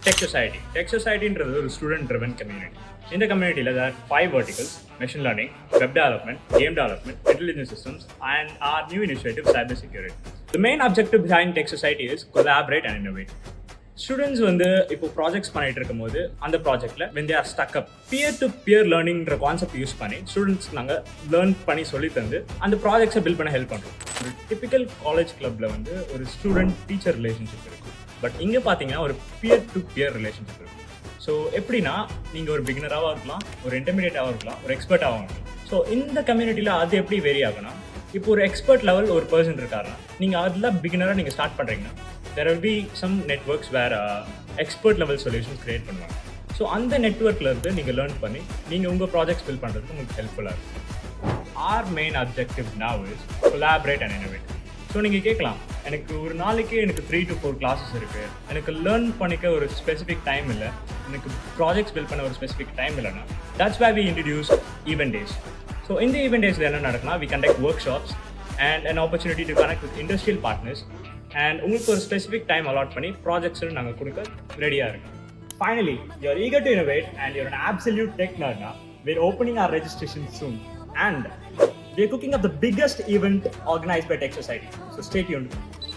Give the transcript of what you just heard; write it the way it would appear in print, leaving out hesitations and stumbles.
Tech Society. Tech Society is a student-driven community. In the community, there are 5 verticals: machine learning, web development, game development, intelligent systems, and our new initiative, cybersecurity. The main objective behind Tech Society is collaborate and innovate. Students வந்து இப்போ projects பண்ணிட்டு இருக்கும்போது அந்த ப்ராஜெக்ட்ல when they are stuck up, peer to peer லேர்னிங்ன்ற concept use பண்ணி ஸ்டூடெண்ட்ஸ்க்கு நாங்கள் லேர்ன் பண்ணி சொல்லி தந்து அந்த ப்ராஜெக்ட்ஸை பில்ட் பண்ண ஹெல்ப் பண்ணுறோம். ஒரு டிபிக்கல் காலேஜ் கிளப்ல வந்து ஒரு ஸ்டூடெண்ட் டீச்சர் ரிலேஷன்ஷிப் இருக்கும். பட் இங்கே பார்த்தீங்கன்னா ஒரு பியர் டு பியர் ரிலேஷன்ஷிப் இருக்கும். ஸோ எப்படின்னா நீங்கள் ஒரு பிகினராகவும் இருக்கலாம், ஒரு இன்டர்மீடியட்டாகவும் இருக்கலாம், ஒரு எக்ஸ்பர்ட்டாகவும் இருக்கலாம். ஸோ இந்த கம்யூனிட்டியில் அது எப்படி வேரி ஆகுனா, இப்போ ஒரு எக்ஸ்பர்ட் லெவல் ஒரு பர்சன் இருக்காருன்னா நீங்கள் அதில் பிகினராக நீங்கள் ஸ்டார்ட் பண்ணுறீங்கன்னா there will be some networks where expert level solutions create பண்ணுவாங்க. ஸோ அந்த நெட்ஒர்க்கில் இருந்து நீங்கள் லேர்ன் பண்ணி நீங்கள் உங்கள் ப்ராஜெக்ட்ஸ் பில்ட் பண்ணுறதுக்கு உங்களுக்கு ஹெல்ப்ஃபுல்லாக இருக்கும். Our main objective now is collaborate and innovate. So நீங்கள் கேட்கலாம், எனக்கு ஒரு நாளைக்கு எனக்கு 3 to 4 கிளாஸஸ் இருக்குது, எனக்கு லேர்ன் பண்ணிக்க ஒரு ஸ்பெசிஃபிக் டைம் இல்லை, எனக்கு ப்ராஜெக்ட்ஸ் பில்ட் பண்ண ஒரு ஸ்பெசிஃபிக் டைம் இல்லைன்னா that's why we introduced event days. So இந்த event daysல என்ன நடக்குன்னா, we conduct workshops and an opportunity to connect with industrial partners and உங்களுக்கு ஒரு ஸ்பெசிஃபிக் டைம் அலாட் பண்ணி ப்ராஜெக்ட்ஸ் நாங்கள் கொடுக்க ரெடியாக இருக்கோம். Finally, you're eager to innovate and you're an absolute tech nerd now. We're opening our registration soon and we're cooking up the biggest event organized by Tech Society. So stay tuned.